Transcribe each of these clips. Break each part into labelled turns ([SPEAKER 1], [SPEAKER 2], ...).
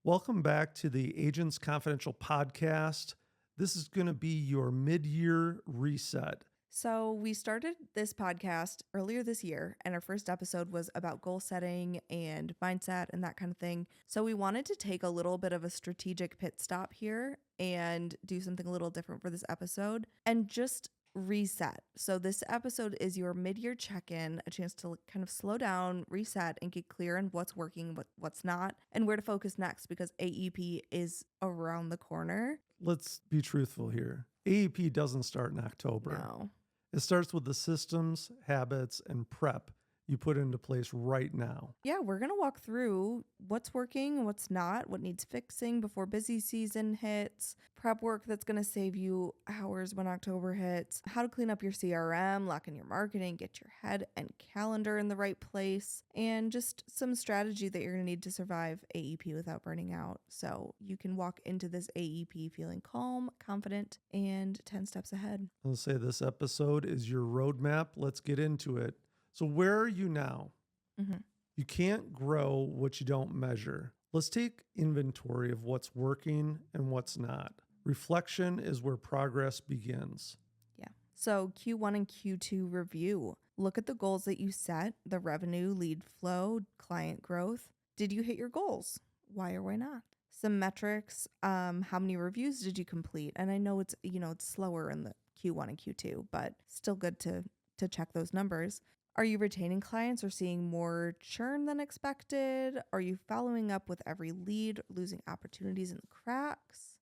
[SPEAKER 1] Welcome back to the Agents Confidential podcast. This is going to be your mid-year reset.
[SPEAKER 2] So we started this podcast earlier this year, and our first episode was about goal setting and mindset and that kind of thing. So we wanted to take a little bit of a strategic pit stop here and do something a little different for this episode and just reset. So this episode is your mid-year check-in, a chance to kind of slow down, reset, and get clear on what's working, what's not, and where to focus next because AEP is around the corner.
[SPEAKER 1] Let's be truthful here. AEP doesn't start in October.
[SPEAKER 2] No.
[SPEAKER 1] It starts with the systems, habits, and prep you put into place right now.
[SPEAKER 2] Yeah, we're going to walk through what's working, what's not, what needs fixing before busy season hits, prep work that's going to save you hours when October hits, how to clean up your CRM, lock in your marketing, get your head and calendar in the right place, and just some strategy that you're going to need to survive AEP without burning out. So you can walk into this AEP feeling calm, confident, and 10 steps ahead.
[SPEAKER 1] I'll say this episode is your roadmap. Let's get into it. So where are you now? You can't grow what you don't measure. Let's take inventory of what's working and what's not. Reflection is where progress begins.
[SPEAKER 2] Yeah. So Q1 and Q2 review. Look at the goals that you set, the revenue, lead flow, client growth. Did you hit your goals? Why or why not? Some metrics. How many reviews did you complete? And I know it's slower in the Q1 and Q2, but still good to check those numbers. Are you retaining clients or seeing more churn than expected? Are you following up with every lead, losing opportunities in the cracks?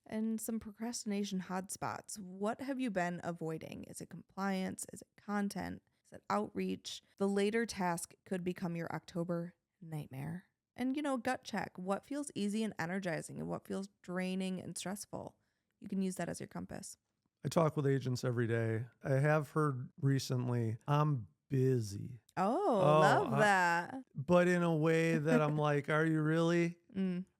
[SPEAKER 2] And some procrastination hotspots. What have you been avoiding? Is it compliance? Is it content? Is it outreach? The later task could become your October nightmare. And, gut check. What feels easy and energizing and what feels draining and stressful? You can use that as your compass.
[SPEAKER 1] I talk with agents every day. I have heard recently, I'm busy.
[SPEAKER 2] Love that.
[SPEAKER 1] But in a way that I'm like, are you really?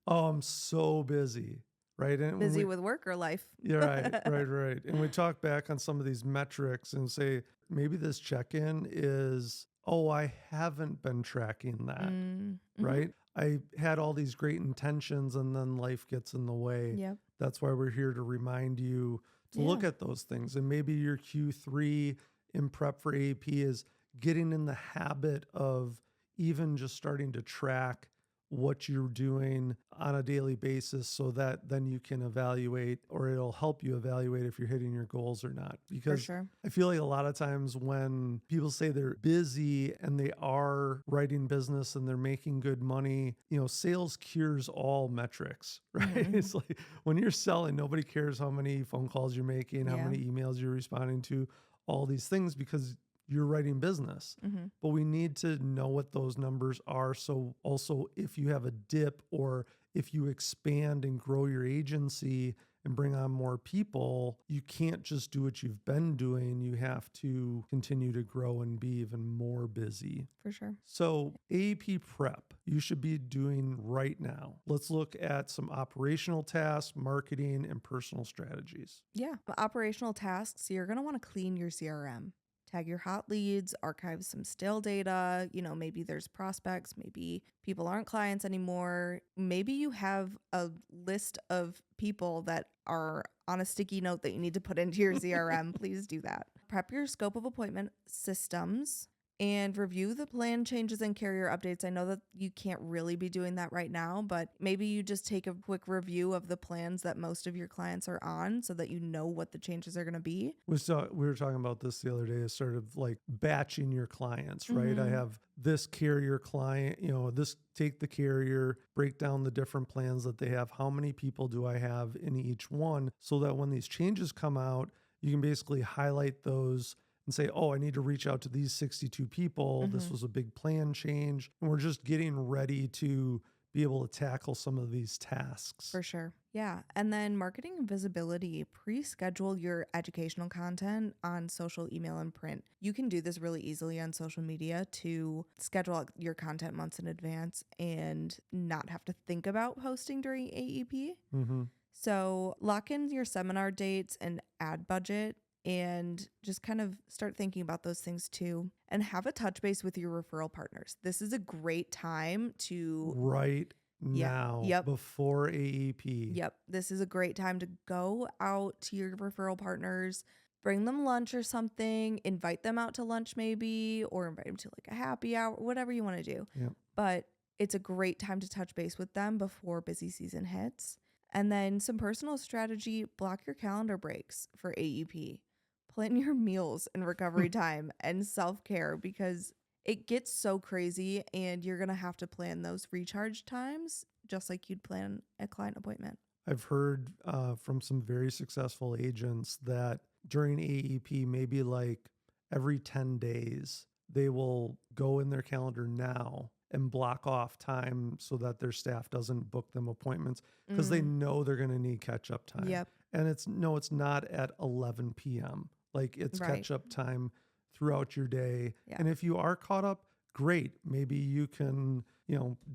[SPEAKER 1] Oh, I'm so busy. Right? And
[SPEAKER 2] busy with work or life.
[SPEAKER 1] Yeah, right. And we talk back on some of these metrics and say, maybe this check-in is, I haven't been tracking that, right? I had all these great intentions and then life gets in the way.
[SPEAKER 2] Yep.
[SPEAKER 1] That's why we're here to remind you to look at those things. And maybe your Q3 in prep for AEP is getting in the habit of even just starting to track what you're doing on a daily basis so that then you can evaluate, or it'll help you evaluate if you're hitting your goals or not. Because I feel like a lot of times when people say they're busy and they are writing business and they're making good money, sales cures all metrics, right? It's like when you're selling, nobody cares how many phone calls you're making, how many emails you're responding to, all these things, because you're writing business. But we need to know what those numbers are. So also if you have a dip or if you expand and grow your agency and bring on more people, you can't just do what you've been doing. You have to continue to grow and be even more busy.
[SPEAKER 2] For sure.
[SPEAKER 1] So AEP prep, you should be doing right now. Let's look at some operational tasks, marketing, and personal strategies.
[SPEAKER 2] Yeah. Operational tasks, you're going to want to clean your CRM. Tag your hot leads, archive some stale data. Maybe there's prospects, maybe people aren't clients anymore. Maybe you have a list of people that are on a sticky note that you need to put into your CRM. Please do that. Prep your scope of appointment systems and review the plan changes and carrier updates. I know that you can't really be doing that right now, but maybe you just take a quick review of the plans that most of your clients are on so that you know what the changes are going to be.
[SPEAKER 1] We were talking about this the other day, is sort of like batching your clients, right? I have this carrier client, take the carrier, break down the different plans that they have. How many people do I have in each one? So that when these changes come out, you can basically highlight those and say, I need to reach out to these 62 people. This was a big plan change. And we're just getting ready to be able to tackle some of these tasks.
[SPEAKER 2] For sure. Yeah. And then marketing and visibility, pre-schedule your educational content on social, email, and print. You can do this really easily on social media to schedule out your content months in advance and not have to think about posting during AEP. So lock in your seminar dates and ad budget and just kind of start thinking about those things too, and have a touch base with your referral partners. This is a great time to
[SPEAKER 1] write
[SPEAKER 2] Yeah.
[SPEAKER 1] now
[SPEAKER 2] Yep.
[SPEAKER 1] before AEP.
[SPEAKER 2] Yep. This is a great time to go out to your referral partners, bring them lunch or something, invite them out to lunch maybe, or invite them to like a happy hour, whatever you want to do.
[SPEAKER 1] Yep.
[SPEAKER 2] But it's a great time to touch base with them before busy season hits. And then some personal strategy, block your calendar breaks for AEP. Plan your meals and recovery time and self-care because it gets so crazy and you're going to have to plan those recharge times just like you'd plan a client appointment.
[SPEAKER 1] I've heard from some very successful agents that during AEP, maybe like every 10 days, they will go in their calendar now and block off time so that their staff doesn't book them appointments because they know they're going to need catch up time.
[SPEAKER 2] Yep.
[SPEAKER 1] And it's not at 11 p.m. Like it's
[SPEAKER 2] Right.
[SPEAKER 1] catch up time throughout your day.
[SPEAKER 2] Yeah.
[SPEAKER 1] And if you are caught up, great. Maybe you can,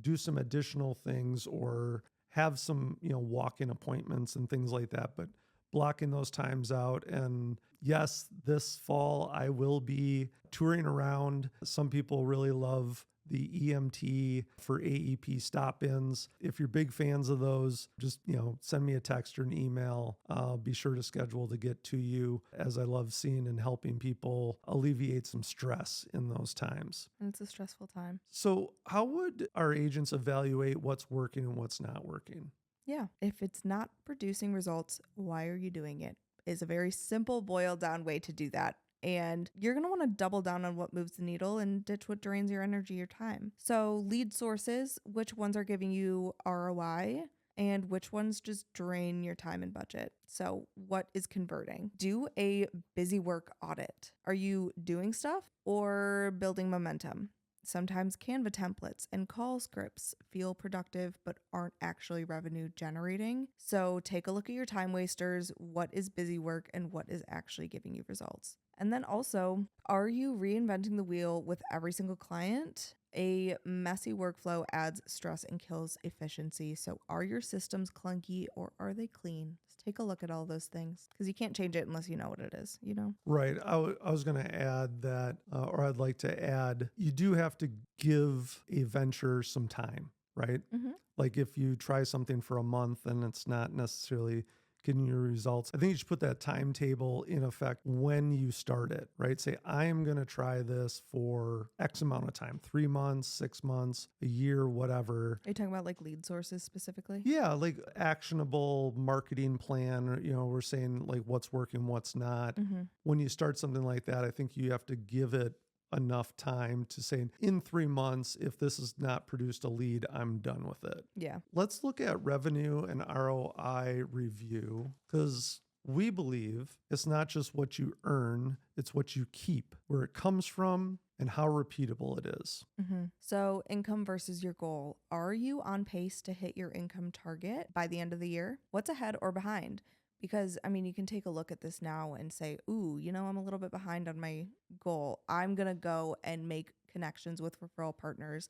[SPEAKER 1] do some additional things or have some, walk-in appointments and things like that, but blocking those times out. And yes, this fall I will be touring around. Some people really love the EMT for AEP stop-ins. If you're big fans of those, just, send me a text or an email. I'll be sure to schedule to get to you, as I love seeing and helping people alleviate some stress in those times.
[SPEAKER 2] And it's a stressful time.
[SPEAKER 1] So how would our agents evaluate what's working and what's not working?
[SPEAKER 2] Yeah. If it's not producing results, why are you doing it? Is a very simple boiled down way to do that. And you're going to want to double down on what moves the needle and ditch what drains your energy or time. So lead sources, which ones are giving you ROI and which ones just drain your time and budget. So what is converting? Do a busy work audit. Are you doing stuff or building momentum? Sometimes Canva templates and call scripts feel productive but aren't actually revenue generating. So take a look at your time wasters, what is busy work and what is actually giving you results. And then also, are you reinventing the wheel with every single client? A messy workflow adds stress and kills efficiency. So are your systems clunky or are they clean? Just take a look at all those things because you can't change it unless you know what it is,
[SPEAKER 1] Right. I was going to add that, or I'd like to add, you do have to give a venture some time, right?
[SPEAKER 2] Mm-hmm.
[SPEAKER 1] Like if you try something for a month and it's not necessarily getting your results, I think you should put that timetable in effect when you start it, right? Say, I am going to try this for X amount of time, 3 months, 6 months, a year, whatever.
[SPEAKER 2] Are you talking about like lead sources specifically?
[SPEAKER 1] Yeah, like actionable marketing plan, or, we're saying like what's working, what's not.
[SPEAKER 2] Mm-hmm.
[SPEAKER 1] When you start something like that, I think you have to give it enough time to say in 3 months, if this has not produced a lead, I'm done with it.
[SPEAKER 2] Yeah.
[SPEAKER 1] Let's look at revenue and ROI review because we believe it's not just what you earn, it's what you keep, where it comes from and how repeatable it is.
[SPEAKER 2] Mm-hmm. So income versus your goal. Are you on pace to hit your income target by the end of the year? What's ahead or behind? Because, you can take a look at this now and say, ooh, I'm a little bit behind on my goal. I'm going to go and make connections with referral partners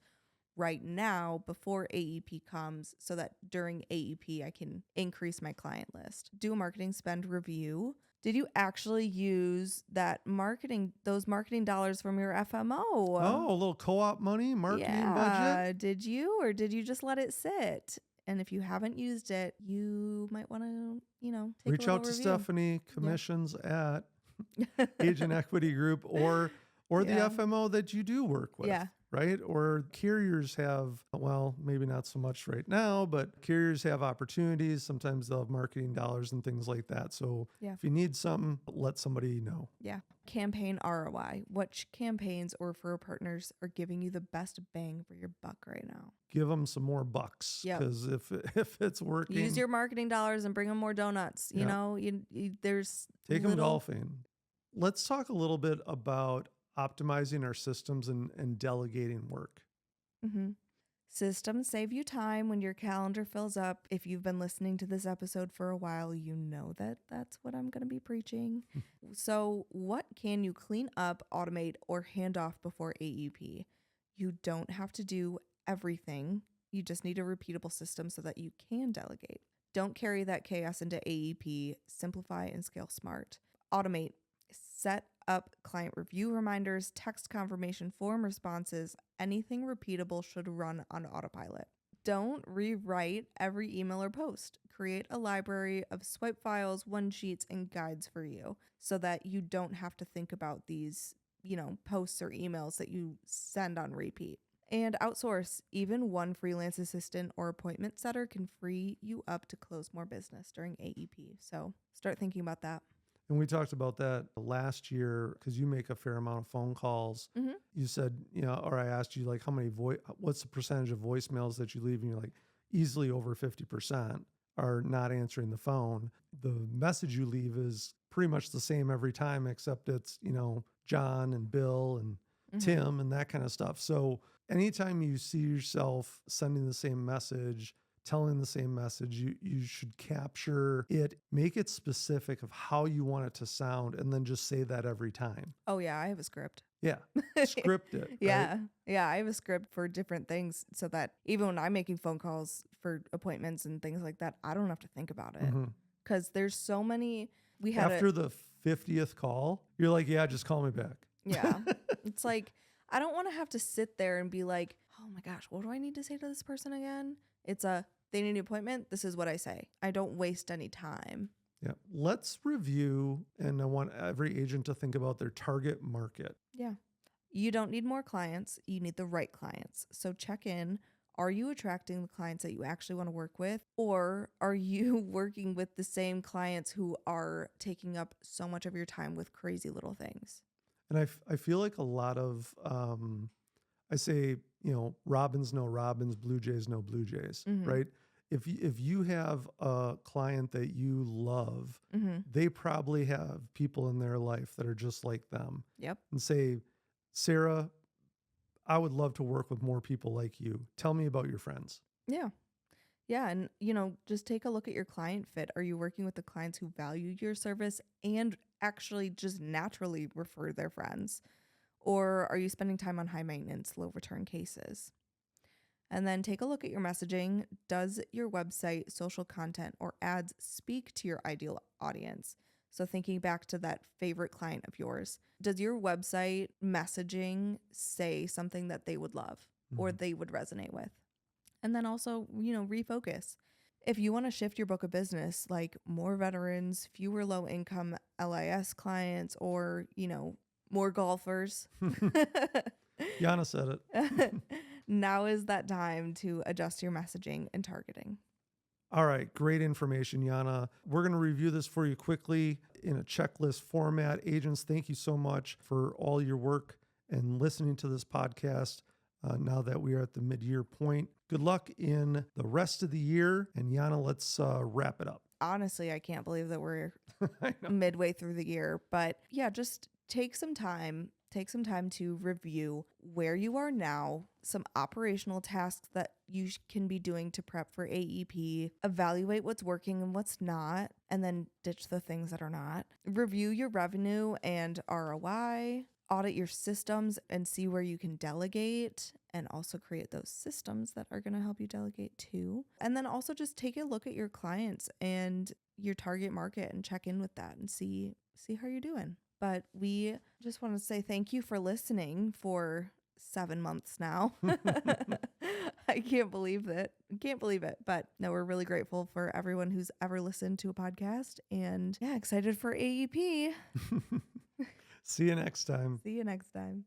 [SPEAKER 2] right now before AEP comes so that during AEP I can increase my client list. Do a marketing spend review. Did you actually use those marketing dollars from your FMO?
[SPEAKER 1] Oh, a little co-op money, marketing budget?
[SPEAKER 2] Did you, or did you just let it sit? And if you haven't used it, you might want to, take
[SPEAKER 1] Reach
[SPEAKER 2] a
[SPEAKER 1] out to
[SPEAKER 2] review.
[SPEAKER 1] Stephanie, commissions at Agent Equity Group or
[SPEAKER 2] Yeah.
[SPEAKER 1] the FMO that you do work with.
[SPEAKER 2] Yeah.
[SPEAKER 1] Right? Or carriers have, well, maybe not so much right now, but carriers have opportunities. Sometimes they'll have marketing dollars and things like that. So
[SPEAKER 2] Yeah.
[SPEAKER 1] if you need something, let somebody know.
[SPEAKER 2] Yeah. Campaign ROI. Which campaigns or referral partners are giving you the best bang for your buck right now?
[SPEAKER 1] Give them some more bucks
[SPEAKER 2] Yep.
[SPEAKER 1] because if it's working,
[SPEAKER 2] Use your marketing dollars and bring them more donuts.
[SPEAKER 1] Yeah.
[SPEAKER 2] There's
[SPEAKER 1] take them golfing. Let's talk a little bit about optimizing our systems and delegating work.
[SPEAKER 2] Mm-hmm. Systems save you time when your calendar fills up. If you've been listening to this episode for a while, you know that that's what I'm going to be preaching. So what can you clean up, automate, or hand off before AEP? You don't have to do everything. You just need a repeatable system so that you can delegate. Don't carry that chaos into AEP. Simplify and scale smart. Automate. Set up client review reminders, text confirmation form responses. Anything repeatable should run on autopilot. Don't rewrite every email or post. Create a library of swipe files, one sheets, and guides for you so that you don't have to think about these, posts or emails that you send on repeat. And outsource. Even one freelance assistant or appointment setter can free you up to close more business during AEP. So start thinking about that.
[SPEAKER 1] And we talked about that last year because you make a fair amount of phone calls.
[SPEAKER 2] Mm-hmm.
[SPEAKER 1] You said, or I asked you like what's the percentage of voicemails that you leave? And you're like, easily over 50% are not answering the phone. The message you leave is pretty much the same every time, except it's, John and Bill and Tim and that kind of stuff. So anytime you see yourself sending the same message, telling the same message, you should capture it, make it specific of how you want it to sound, and then just say that every time.
[SPEAKER 2] Oh, yeah, I have a script.
[SPEAKER 1] Yeah, script it.
[SPEAKER 2] Yeah,
[SPEAKER 1] right?
[SPEAKER 2] yeah, I have a script for different things so that even when I'm making phone calls for appointments and things like that, I don't have to think about it because there's so many.
[SPEAKER 1] After the 50th call, you're like, yeah, just call me back.
[SPEAKER 2] Yeah, it's like I don't want to have to sit there and be like, oh my gosh, what do I need to say to this person again? They need an appointment. This is what I say. I don't waste any time.
[SPEAKER 1] Yeah. Let's review, and I want every agent to think about their target market.
[SPEAKER 2] Yeah. You don't need more clients. You need the right clients. So check in. Are you attracting the clients that you actually want to work with? Or are you working with the same clients who are taking up so much of your time with crazy little things?
[SPEAKER 1] And I feel like a lot of, I say, Robins know Robins, Blue Jays know Blue Jays, right? If you have a client that you love, they probably have people in their life that are just like them.
[SPEAKER 2] Yep.
[SPEAKER 1] And say, Sarah, I would love to work with more people like you. Tell me about your friends.
[SPEAKER 2] Yeah. Yeah. And, just take a look at your client fit. Are you working with the clients who value your service and actually just naturally refer their friends? Or are you spending time on high maintenance, low return cases? And then take a look at your messaging. Does your website, social content, or ads speak to your ideal audience? So thinking back to that favorite client of yours, does your website messaging say something that they would love or they would resonate with? And then also, refocus. If you want to shift your book of business, like more veterans, fewer low income LIS clients, or, more golfers.
[SPEAKER 1] Yana said it.
[SPEAKER 2] Now is that time to adjust your messaging and targeting.
[SPEAKER 1] All right, great information, Yana. We're going to review this for you quickly in a checklist format. Agents, thank you so much for all your work and listening to this podcast now that we are at the mid-year point. Good luck in the rest of the year. And Yana, let's wrap it up.
[SPEAKER 2] Honestly, I can't believe that we're midway through the year. But yeah, just take some time to review where you are now, some operational tasks that you can be doing to prep for AEP, evaluate what's working and what's not, and then ditch the things that are not. Review your revenue and ROI, audit your systems and see where you can delegate, and also create those systems that are going to help you delegate too. And then also just take a look at your clients and your target market and check in with that and see how you're doing. But we just want to say thank you for listening for 7 months now. I can't believe it. But no, we're really grateful for everyone who's ever listened to a podcast, and excited for AEP.
[SPEAKER 1] See you next time.
[SPEAKER 2] See you next time.